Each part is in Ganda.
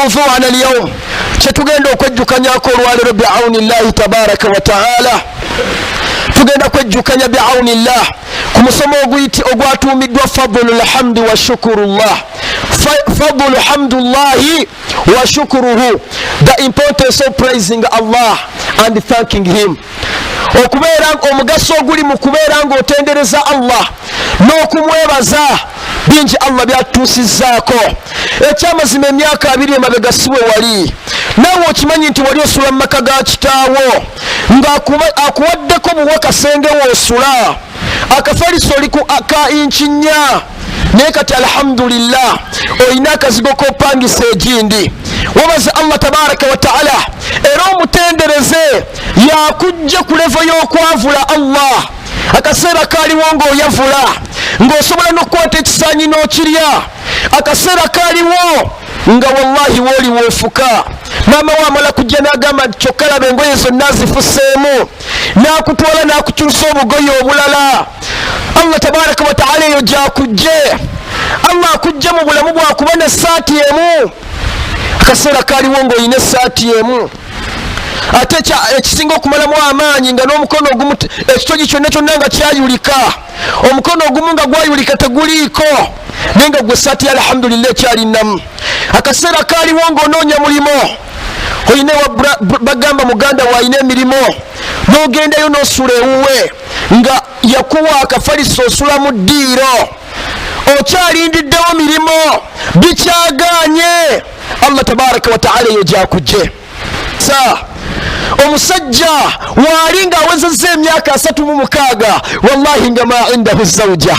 موضوعنا اليوم تتugenda okwejjukanyako olwaleero bi'awnillahi tabaraka wa ta'ala. Tugenda kwejjukanya bi'awnillah ku musomo ogwatuumiddwa fadlul hamdi wa shukurullah. Fadlul hamdullahi wa shukuruhu, the importance of praising Allah and thanking him. Okubeera omugaso oguli mu kubeera ng'otendereza Allah n'okumwebaza bingi Allah byatuusizzaako. Ekyamazima emyaka 2 emabega si we wali, naawe okimanyi nti wali osula mu maka ga kitaawo ng'akuwaddeko buwakasenge woosula akafaliso oli ku aka inchi 4, naye kati alhamdulillah olina akazigo k'opangisa egindi. Wabaza Allah tabaraka wa ta'ala era omutendereze yakujja ku levo y'okwavula Allah akaseera kaaliwo ng'oyavula ng'osobola n'okukwata ekisaanyi n'okirya, akaseera kaaliwo nga wallahi wooli woofuka maama wamala kujja n'agamba nti kyokka laba engoye zonna zifuseemu, n'akutwala n'akukyusa obugoye obulala. Allah tabaraka wa ta'ala eyo gyakujje, Allah akujja mu bulamu bwakuba n'essaati emu, akaseera kaaliwo ng'olina essaati emu. Ate ekisinga okumalamu amaanyi nga n'omukono ogumu ekitogi kyonna kyonna nga kyayulika, omukono ogumu nga gwayulika teguliiko, naye nga gwe essaati ya alhamdulillah ekyalinamu. Akaseera kaaliwo ng'onoonya mulimo, olina bagamba muganda waalina emirimu, n'ogendayo n'osula ewuwe nga yakuwa akafaliso osula mu ddiiro, okyalindiddewo mirimu bikyaganye. Allah tabaraka wa ta'ala eyo gyakujje. Omusajja waali ng'awezezza emyaka 36 wallahi nga ma indahu zawja,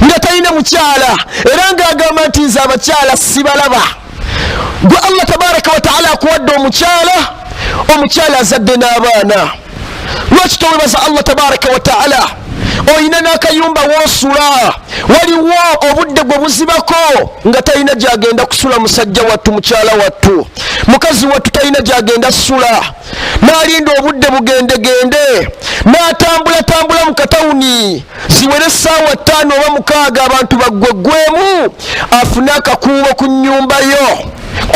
nga talina mukyala, era ng'agamba nti nze abakyala sibalaba. Gwe Allah tabaraka wa ta'ala akuwadde omukyala azadde n'abaana. Lwaki towebaza Allah tabaraka wa ta'ala? Oyina n'akayumba woosula, waliwo obudde gwe buzibako nga talina gyagenda kusula musajja wattu, mukyala wattu, mukazi wattu talina gyagenda sula, n'alinda obudde bugendegende, n'atambulatambula mu katawuni ziwere essaawa 5 oba 6 abantu baggweggwemu, afune akakuubo ku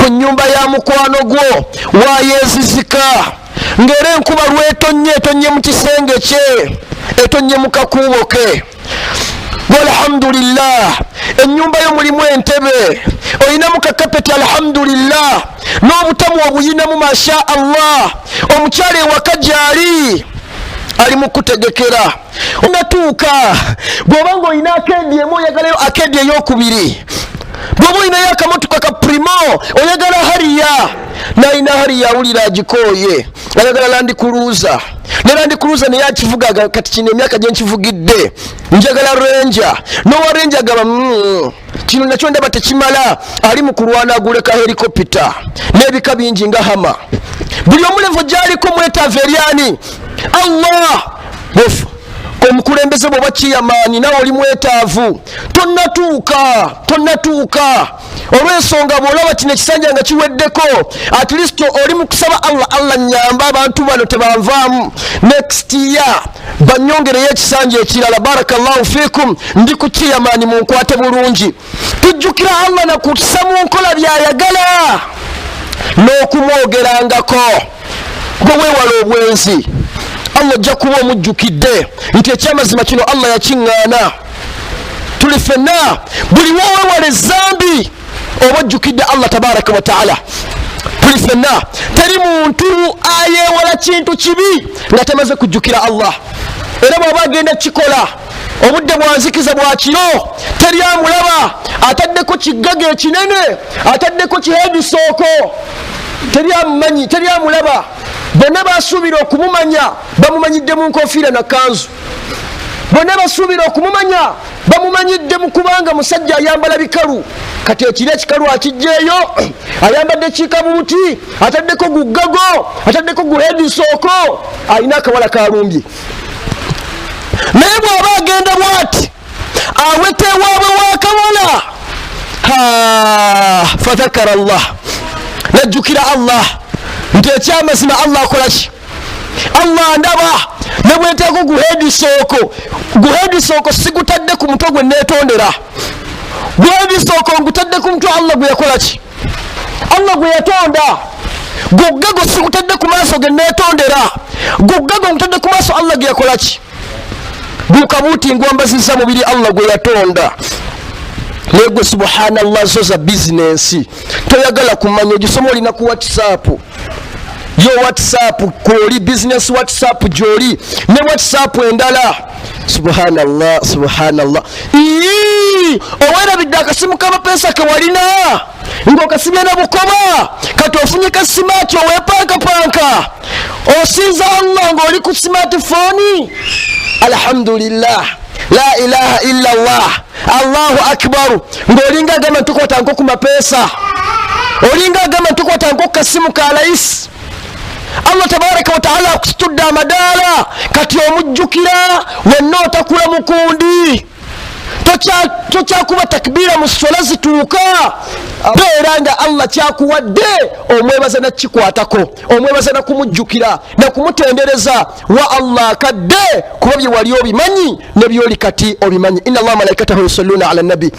nnyumba ya mukwano gwo wayeezizika, ng'era enkuba lwetonye mu kisenge kye, etonye mu kakuubo ke. Walhamdulillah ennyumba yo mulimu entebe, olinamu kakapeti alhamdulillah, n'obutamu obuyinamu masha Allah, omukyala ewaka gyali ali mu kutegekera. Onatuuka bw'oba ng'olina akeedi emu oyagalayo akeedi ey'okubiri, bw'oba olinayo akamotoka ka primo oyagala hariya, n'alina hariya awulira agikooye ayagala Land Cruiser, ne Land Cruiser naye akivuga kati kino emyaka gye nkivugidde njagala Ranger, n'owa Ranger agamba kino nakyo ndaba tekimala, ali mu kulwana aguleka helikopita n'ebika bingi nga Hama. Buli omulevo gy'aliko mwetaavu eryani Allah. Omukulembeze bw'oba kiyamaani nawe oli mwetaavu, tonnatuuka olw'ensonga bw'olaba kino ekisanja nga kiweddeko, at least oli mu kusaba Allah nnyamba abantu bano tebanvaamu, next year banyongereyo ekisanja ekirala. Barakallahu fikum, ndi ku kiyamaani munkwate bulungi. Tujjukira Allah nakutusa mu nkola by'ayagala n'okumwogerangako, gwe weewala obwenzi. Allah ajja kuba omujjukidde nti ekyamazima kino Allah yakiŋŋaana. Tuli ffenna buli woowewala ezambi oba ojjukidde Allah tabaraka wa ta'ala. Tuli ffenna teri muntu ayeewala kintu kibi nga temaze kujjukira Allah, era bw'aba agenda kikola obudde bwanzikiza bwa kiro teri amulaba, ataddeko kigaga ekinene, ataddeko kihedisooko, teri amumanyi, teri amulaba. Bonna basuubira okumumanya bamumanyidde mu nkofiira na kanzu, bonna basuubira okumumanya bamumanyidde mu kubanga musajja ayambala bikalu. Kati ekiro ekikalu akijjeeyo ayambadde kikabuuti, ataddeko gugago, ataddeko guhedisooko, alina akawala kalumbye. Naye bw'aba agenda bw'ati aweta ewaabwe w'akawala, fadhakara Allah, najjukira Allah nti ekyamazima Allah akola ki? Allah ndaba ne bwetaago guhedisooko sigutadde ku mutwe gwe neetondera, guhedisooko ngutadde ku mutwe Allah gwe yakola ki? Allah gwe yatonda goggago sikutadde ku maaso ge neetondera goggago nkutadde ku maaso Allah ge yakola ki bukabuti ngwambazizza mubiri Allah gwe yatonda negwe subhanallah zoza business toyagala kumanya ogisoma olina ku WhatsApp yo WhatsApp koli business WhatsApp joli ne WhatsApp endala subhanallah subhanallah owera bidda akasimu k'amapesa ke walina ng'okasibye na bukoba kati ofunye ka smart owepankapanka osinza Allah ng'oli ku smartphone alhamdulillah la ilaha illa Allah Allahu akbar ng'olinga agamba ntukwata nko ku mapesa olinga agamba ntukwata nko ku kasimu ka rais Allah tabaraka wa taala akusitudde amadaala kati omujjukira wenna otakula mukundi tokyakuba takbira mu sola zituuka beera nga Allah kyakuwadde omwebaza nakikwatako omwebaza nakumujjukira nakumutendereza wa Allah kadde kuba bye wali obimanyi ne byoli kati obimanyi inna Allah malaikatahu yusalluna ala nabi